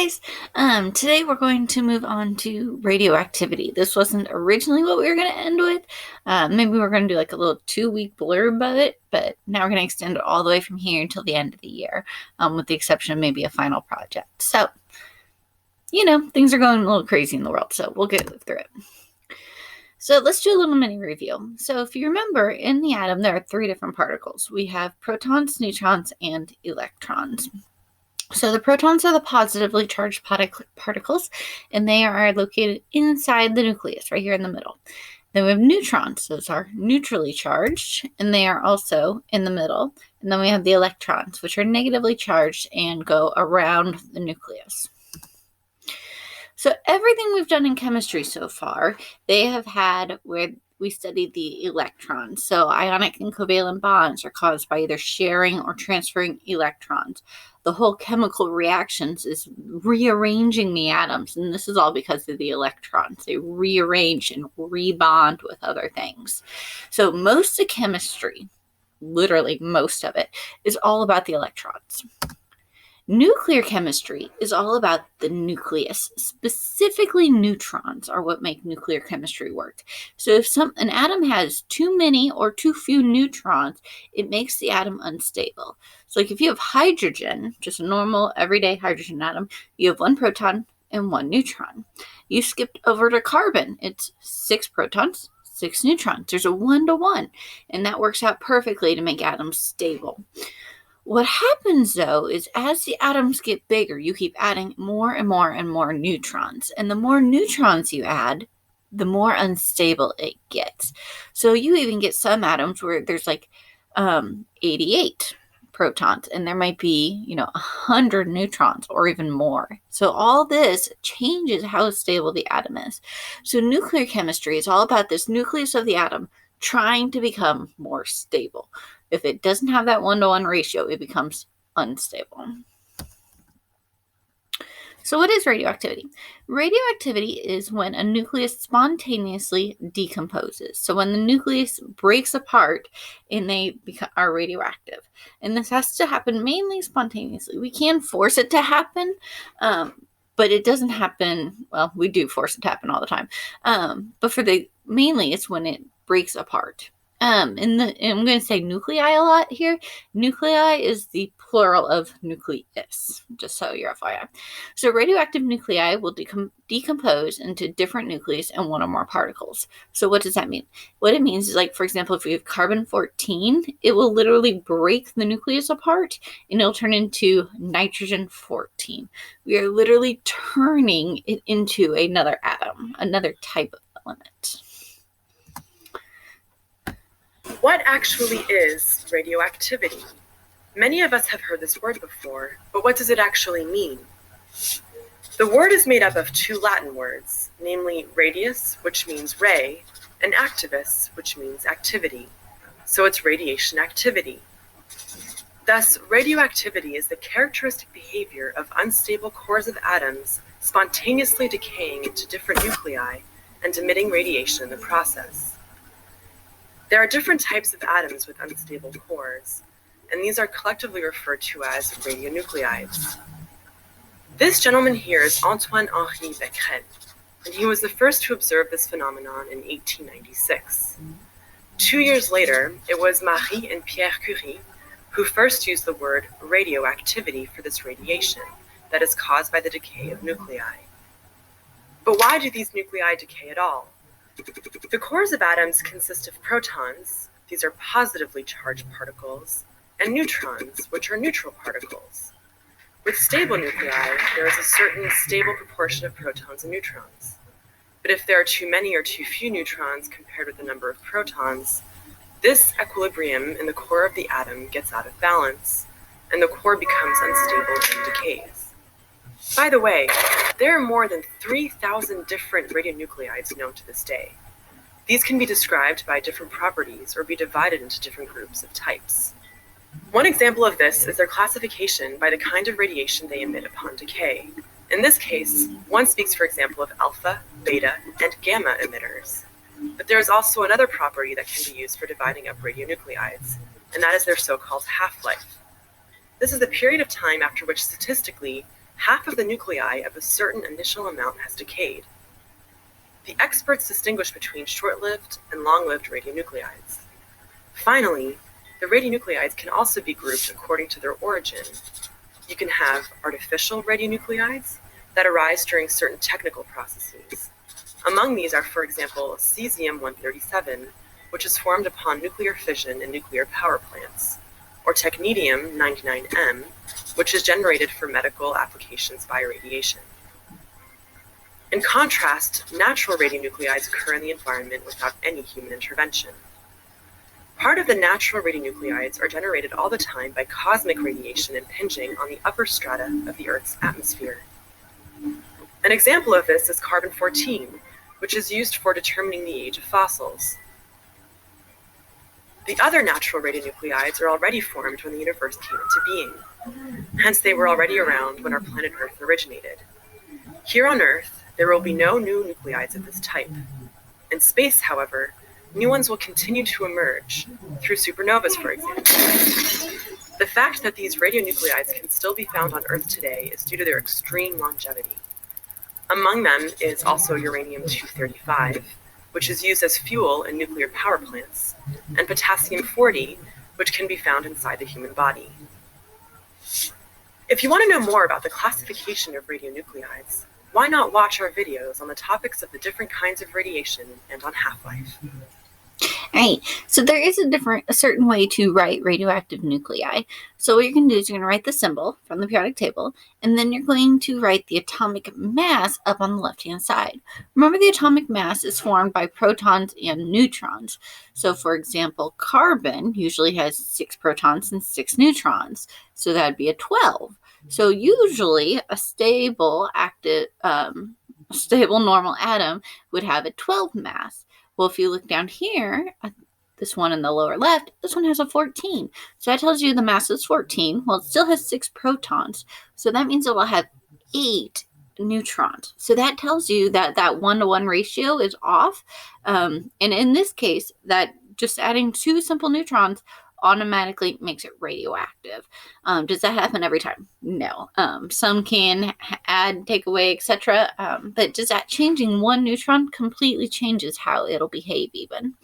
guys, today we're going to move on to radioactivity. This wasn't originally what we were going to end with. Maybe we're going to do like a little 2-week blurb of it, but now we're going to extend it all the way from here until the end of the year, with the exception of maybe a final project. So, things are going a little crazy in the world, so we'll get through it. So let's do a little mini review. So if you remember, in the atom, there are 3 different particles. We have protons, neutrons, and electrons. So the protons are the positively charged particles, and they are located inside the nucleus, right here in the middle. Then we have neutrons. Those are neutrally charged, and they are also in the middle. And then we have the electrons, which are negatively charged and go around the nucleus. So everything we've done in chemistry so far, they have had where we studied the electrons. So ionic and covalent bonds are caused by either sharing or transferring electrons. The whole chemical reactions is rearranging the atoms, and this is all because of the electrons. They rearrange and rebond with other things. So most of chemistry, literally most of it, is all about the electrons. Nuclear chemistry is all about the nucleus. Specifically, neutrons are what make nuclear chemistry work. So if an atom has too many or too few neutrons, it makes the atom unstable. So like if you have hydrogen, just a normal everyday hydrogen atom, you have 1 proton and 1 neutron. You skipped over to carbon. It's 6 protons, 6 neutrons. There's a 1-to-1, and that works out perfectly to make atoms stable. What happens, though, is as the atoms get bigger, you keep adding more and more and more neutrons. And the more neutrons you add, the more unstable it gets. So you even get some atoms where there's like 88 protons, and there might be, 100 neutrons or even more. So all this changes how stable the atom is. So nuclear chemistry is all about this nucleus of the atom trying to become more stable. If it doesn't have that 1-to-1 ratio, it becomes unstable. So what is radioactivity? Radioactivity is when a nucleus spontaneously decomposes. So when the nucleus breaks apart and they are radioactive. And this has to happen mainly spontaneously. We can force it to happen, but it doesn't happen, well, we do force it to happen all the time. But mainly it's when it breaks apart. And I'm going to say nuclei a lot here. Nuclei is the plural of nucleus, just so you're FYI. So radioactive nuclei will decompose into different nucleus and 1 or more particles. So what does that mean? What it means is, like, for example, if we have carbon-14, it will literally break the nucleus apart, and it'll turn into nitrogen-14. We are literally turning it into another atom, another type of element. What actually is radioactivity? Many of us have heard this word before, but what does it actually mean? The word is made up of 2 Latin words, namely radius, which means ray, and activus, which means activity. So it's radiation activity. Thus, radioactivity is the characteristic behavior of unstable cores of atoms spontaneously decaying into different nuclei and emitting radiation in the process. There are different types of atoms with unstable cores, and these are collectively referred to as radionuclides. This gentleman here is Antoine-Henri Becquerel, and he was the first to observe this phenomenon in 1896. 2 years later, it was Marie and Pierre Curie who first used the word radioactivity for this radiation that is caused by the decay of nuclei. But why do these nuclei decay at all? The cores of atoms consist of protons, these are positively charged particles, and neutrons, which are neutral particles. With stable nuclei, there is a certain stable proportion of protons and neutrons. But if there are too many or too few neutrons compared with the number of protons, this equilibrium in the core of the atom gets out of balance, and the core becomes unstable and decays. By the way, there are more than 3,000 different radionuclides known to this day. These can be described by different properties or be divided into different groups of types. One example of this is their classification by the kind of radiation they emit upon decay. In this case, one speaks, for example, of alpha, beta, and gamma emitters. But there is also another property that can be used for dividing up radionuclides, and that is their so-called half-life. This is the period of time after which statistically half of the nuclei of a certain initial amount has decayed. The experts distinguish between short-lived and long-lived radionuclides. Finally, the radionuclides can also be grouped according to their origin. You can have artificial radionuclides that arise during certain technical processes. Among these are, for example, cesium-137, which is formed upon nuclear fission in nuclear power plants, or technetium-99m, which is generated for medical applications by radiation. In contrast, natural radionuclides occur in the environment without any human intervention. Part of the natural radionuclides are generated all the time by cosmic radiation impinging on the upper strata of the Earth's atmosphere. An example of this is carbon-14, which is used for determining the age of fossils. The other natural radionuclides are already formed when the universe came into being. Hence, they were already around when our planet Earth originated. Here on Earth, there will be no new nuclides of this type. In space, however, new ones will continue to emerge, through supernovas, for example. The fact that these radionuclides can still be found on Earth today is due to their extreme longevity. Among them is also uranium-235, which is used as fuel in nuclear power plants, and potassium-40, which can be found inside the human body. If you want to know more about the classification of radionuclides, why not watch our videos on the topics of the different kinds of radiation and on half-life? Alright, so there is a certain way to write radioactive nuclei. So what you're going to do is you're going to write the symbol from the periodic table, and then you're going to write the atomic mass up on the left-hand side. Remember, the atomic mass is formed by protons and neutrons. So for example, carbon usually has 6 protons and 6 neutrons. So that would be a 12. So usually a stable normal atom would have a 12 mass. Well, if you look down here, this one in the lower left, this one has a 14. So that tells you the mass is 14. Well, it still has 6 protons. So that means it will have 8 neutrons. So that tells you that that 1-to-1 ratio is off. And in this case, that just adding 2 simple neutrons automatically makes it radioactive. Does that happen every time? No. Some can add, take away, etc. But just that changing 1 neutron completely changes how it'll behave even.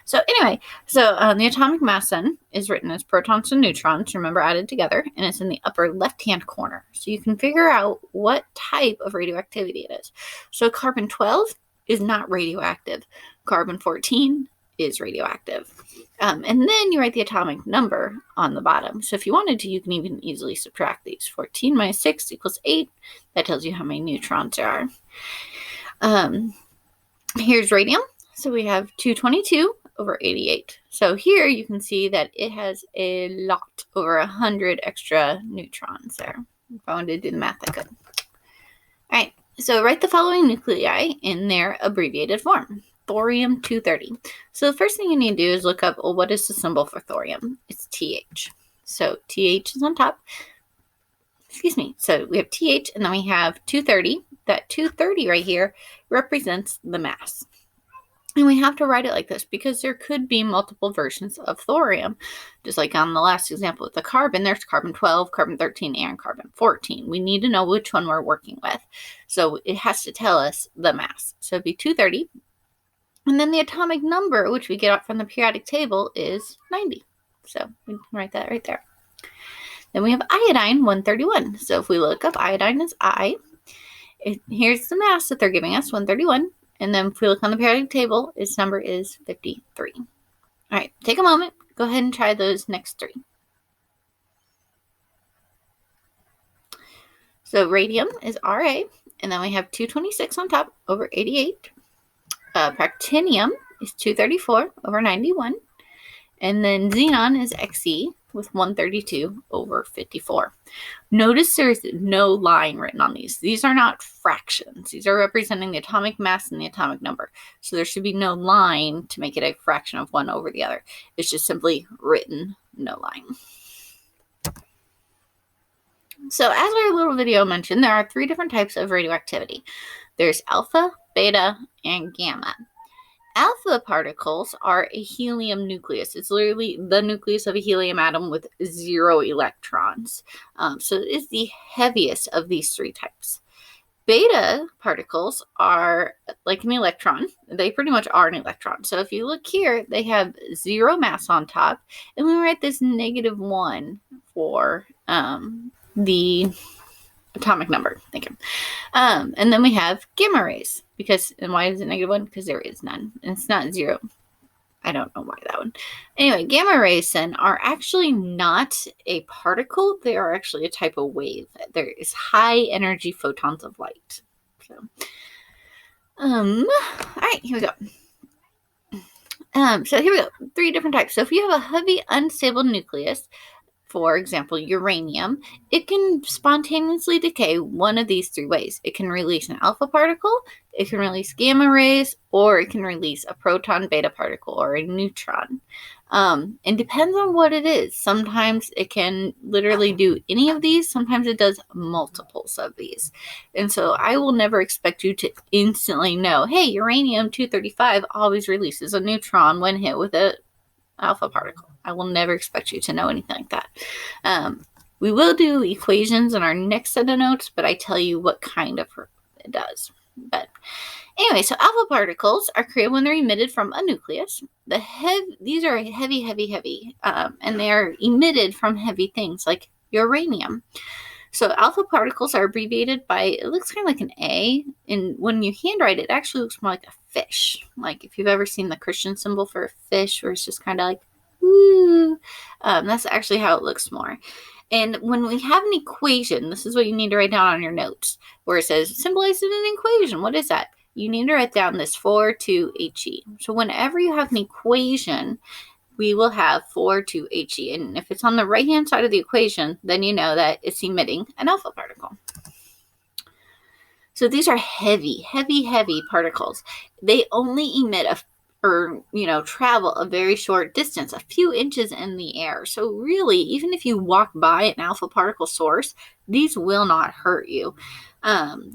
So anyway, the atomic mass then is written as protons and neutrons, remember, added together, and it's in the upper left-hand corner. So you can figure out what type of radioactivity it is. So carbon-12 is not radioactive. Carbon-14 is radioactive. And then you write the atomic number on the bottom. So if you wanted to, you can even easily subtract these. 14 minus 6 equals 8. That tells you how many neutrons there are. Here's radium. So we have 222 over 88. So here you can see that it has a lot, over 100 extra neutrons there. If I wanted to do the math, I could. All right, so write the following nuclei in their abbreviated form. Thorium-230. So the first thing you need to do is look up, well, what is the symbol for thorium? It's TH. So TH is on top. Excuse me. So we have TH, and then we have 230. That 230 right here represents the mass. And we have to write it like this because there could be multiple versions of thorium. Just like on the last example with the carbon, there's carbon-12, carbon-13, and carbon-14. We need to know which one we're working with. So it has to tell us the mass. So it'd be 230. And then the atomic number, which we get from the periodic table, is 90. So we can write that right there. Then we have iodine-131. So if we look up iodine as I, here's the mass that they're giving us, 131. And then if we look on the periodic table, its number is 53. All right, take a moment. Go ahead and try those next 3. So radium is Ra, and then we have 226 on top over 88. Practinium is 234 over 91. And then xenon is Xe with 132 over 54. Notice there's no line written on these. These are not fractions. These are representing the atomic mass and the atomic number. So there should be no line to make it a fraction of one over the other. It's just simply written, no line. So as our little video mentioned, there are 3 different types of radioactivity. There's alpha, beta, and gamma. Alpha particles are a helium nucleus. It's literally the nucleus of a helium atom with 0 electrons. So it is the heaviest of these 3 types. Beta particles are like an electron. They pretty much are an electron. So if you look here, they have 0 mass on top, and we write this -1 for the atomic number. Thank you. And then we have gamma rays. And why is it -1? Because there is none. And it's not 0. I don't know why that one. Anyway, gamma rays then are actually not a particle. They are actually a type of wave. There is high energy photons of light. So, all right, here we go. So here we go. 3 different types. So if you have a heavy unstable nucleus, for example, uranium, it can spontaneously decay one of these 3 ways. It can release an alpha particle, it can release gamma rays, or it can release a proton, beta particle, or a neutron. And depends on what it is. Sometimes it can literally do any of these. Sometimes it does multiples of these. And so I will never expect you to instantly know, hey, uranium-235 always releases a neutron when hit with an alpha particle. I will never expect you to know anything like that. We will do equations in our next set of notes, but I tell you what kind of it does. But anyway, so alpha particles are created when they're emitted from a nucleus. These are heavy, and they are emitted from heavy things like uranium. So alpha particles are abbreviated by, it looks kind of like an A, and when you handwrite it, it actually looks more like a fish. Like if you've ever seen the Christian symbol for a fish, where it's just kind of like, woo. That's actually how it looks more. And when we have an equation, this is what you need to write down on your notes, where it says symbolize in an equation. What is that? You need to write down this 4,2He. So whenever you have an equation, we will have 4,2He. And if it's on the right-hand side of the equation, then you know that it's emitting an alpha particle. So these are heavy particles. They only emit travel a very short distance, a few inches in the air. So really, even if you walk by an alpha particle source, these will not hurt you.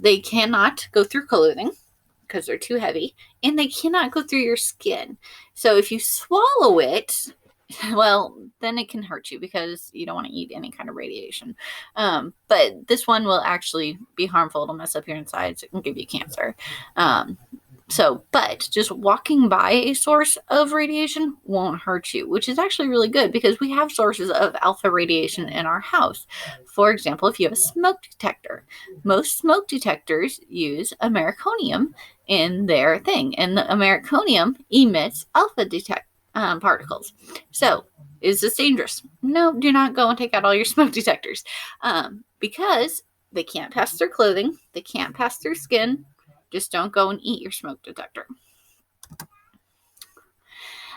They cannot go through clothing because they're too heavy, and they cannot go through your skin. So if you swallow it, well, then it can hurt you because you don't want to eat any kind of radiation. But this one will actually be harmful. It'll mess up your insides. It can give you cancer. But just walking by a source of radiation won't hurt you, which is actually really good because we have sources of alpha radiation in our house. For example, if you have a smoke detector, most smoke detectors use americonium in their thing, and the americonium emits alpha particles. So, is this dangerous? No, do not go and take out all your smoke detectors because they can't pass through clothing, they can't pass through skin. Just don't go and eat your smoke detector.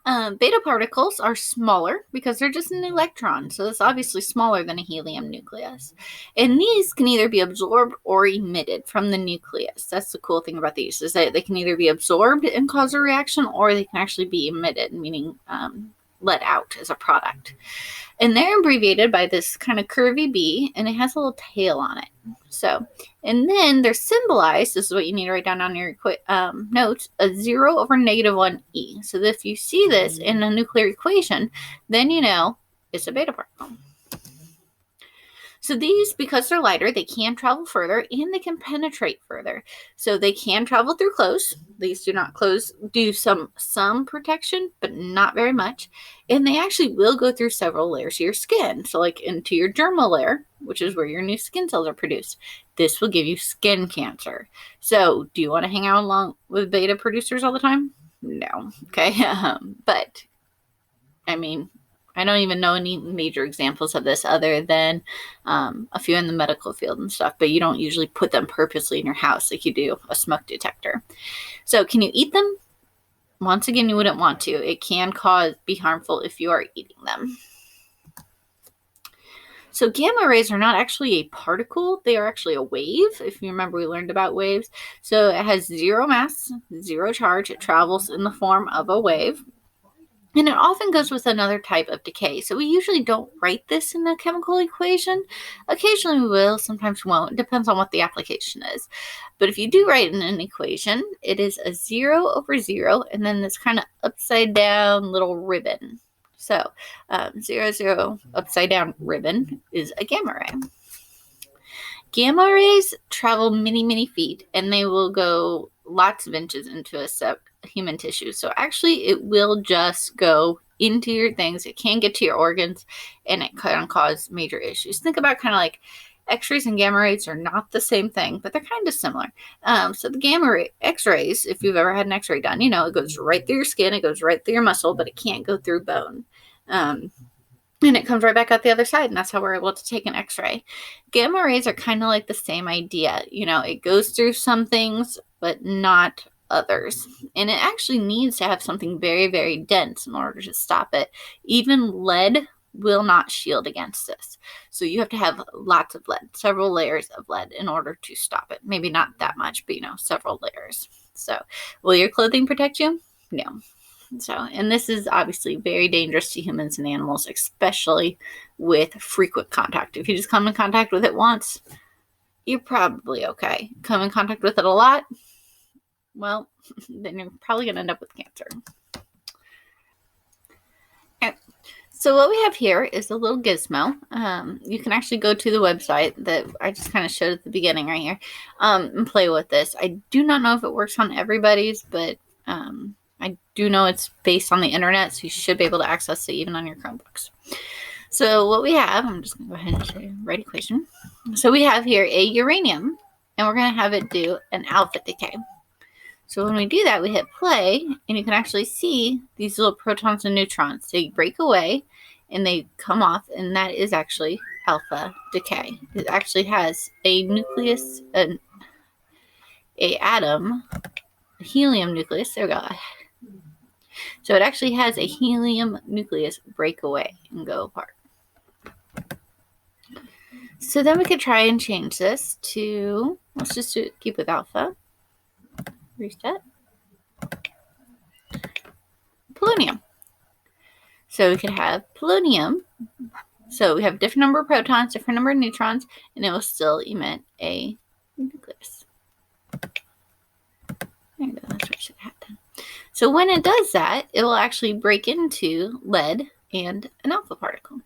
Beta particles are smaller because they're just an electron, so it's obviously smaller than a helium nucleus. And these can either be absorbed or emitted from the nucleus. That's the cool thing about these, is that they can either be absorbed and cause a reaction, or they can actually be emitted, meaning let out as a product. And they're abbreviated by this kind of curvy B, and it has a little tail on it. So, and then they're symbolized, this is what you need to write down on your notes, a 0 over -1e. So if you see this in a nuclear equation, then you know it's a beta particle. So these, because they're lighter, they can travel further and they can penetrate further. So they can travel through clothes. These do not do some protection, but not very much. And they actually will go through several layers of your skin. So like into your dermal layer, which is where your new skin cells are produced. This will give you skin cancer. So do you want to hang out along with beta producers all the time? No. Okay. But I mean, I don't even know any major examples of this other than a few in the medical field and stuff, but you don't usually put them purposely in your house like you do a smoke detector. So can you eat them? Once again, you wouldn't want to. It can be harmful if you are eating them. So gamma rays are not actually a particle. They are actually a wave. If you remember, we learned about waves. So it has 0 mass, 0 charge. It travels in the form of a wave. And it often goes with another type of decay. So we usually don't write this in a chemical equation. Occasionally we will, sometimes we won't. It depends on what the application is. But if you do write in an equation, it is a 0 over 0, and then this kind of upside down little ribbon. So 0, 0, upside down ribbon is a gamma ray. Gamma rays travel many, many feet, and they will go lots of inches into a human tissue. So actually, it will just go into your things. It can get to your organs, and it can cause major issues. Think about kind of like X-rays and gamma rays are not the same thing, but they're kind of similar. So the gamma ray, X-rays, if you've ever had an X-ray done, you know it goes right through your skin, it goes right through your muscle, but it can't go through bone. And it comes right back out the other side, and that's how we're able to take an X-ray. Gamma rays are kind of like the same idea. You know, it goes through some things, but not others. And it actually needs to have something very, very dense in order to stop it. Even lead will not shield against this. So you have to have lots of lead, several layers of lead in order to stop it. Maybe not that much, but several layers. So will your clothing protect you? No. So, and this is obviously very dangerous to humans and animals, especially with frequent contact. If you just come in contact with it once, you're probably okay. Come in contact with it a lot, well, then you're probably going to end up with cancer. Okay. So what we have here is a little gizmo. You can actually go to the website that I just kind of showed at the beginning right here and play with this. I do not know if it works on everybody's, but I do know it's based on the internet, so you should be able to access it even on your Chromebooks. So what we have, I'm just going to go ahead and show you right equation. So we have here a uranium, and we're going to have it do an alpha decay. So when we do that, we hit play, and you can actually see these little protons and neutrons. They break away, and they come off, and that is actually alpha decay. It actually has a nucleus, a atom, a helium nucleus. There we go. So it actually has a helium nucleus break away and go apart. So then we could try and change this to, let's just keep with alpha. Reset. Polonium. So we could have polonium. So we have different number of protons, different number of neutrons, and it will still emit a nucleus. There we go. That's what I should have done. So when it does that, it will actually break into lead and an alpha particle.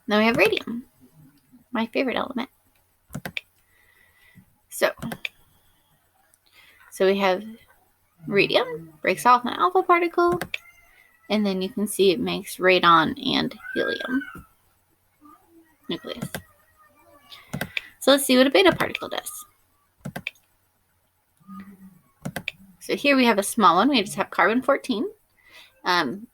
Then we have radium, my favorite element. So we have radium, breaks off an alpha particle, and then you can see it makes radon and helium nucleus. So let's see what a beta particle does. So here we have a small one. We just have carbon-14. And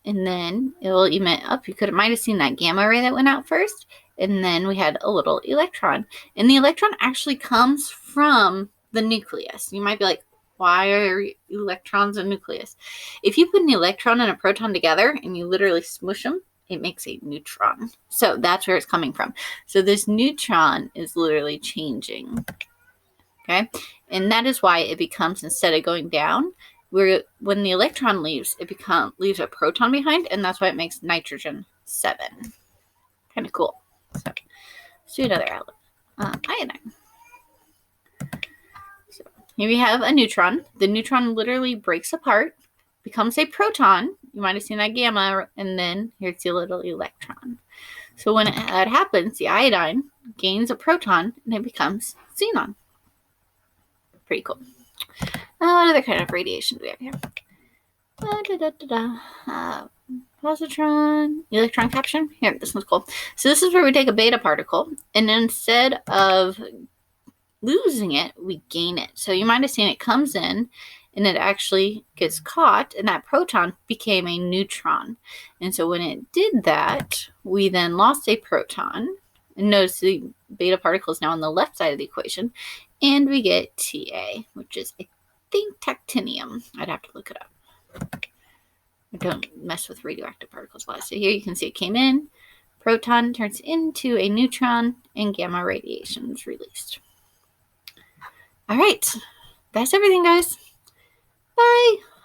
then it will emit up. You might have seen that gamma ray that went out first. And then we had a little electron. And the electron actually comes from the nucleus. You might be like, why are electrons a nucleus? If you put an electron and a proton together and you literally smoosh them, it makes a neutron. So that's where it's coming from. So this neutron is literally changing. Okay? And that is why it becomes, instead of going down, when the electron leaves, it leaves a proton behind, and that's why it makes nitrogen 7. Kind of cool. So let's do another element. Iodine. So here we have a neutron. The neutron literally breaks apart, becomes a proton. You might have seen that gamma, and then here's the little electron. So when that happens, the iodine gains a proton, and it becomes xenon. Pretty cool. What other kind of radiation do we have here? Positron, electron capture. Here, this one's cool. So this is where we take a beta particle, and instead of losing it, we gain it. So you might have seen it comes in, and it actually gets caught, and that proton became a neutron. And so when it did that, we then lost a proton. And notice the beta particle is now on the left side of the equation, and we get Ta, which is, I think, tactinium. I'd have to look it up. I don't mess with radioactive particles a lot. So here you can see it came in, proton turns into a neutron, and gamma radiation is released. All right, that's everything, guys. Bye.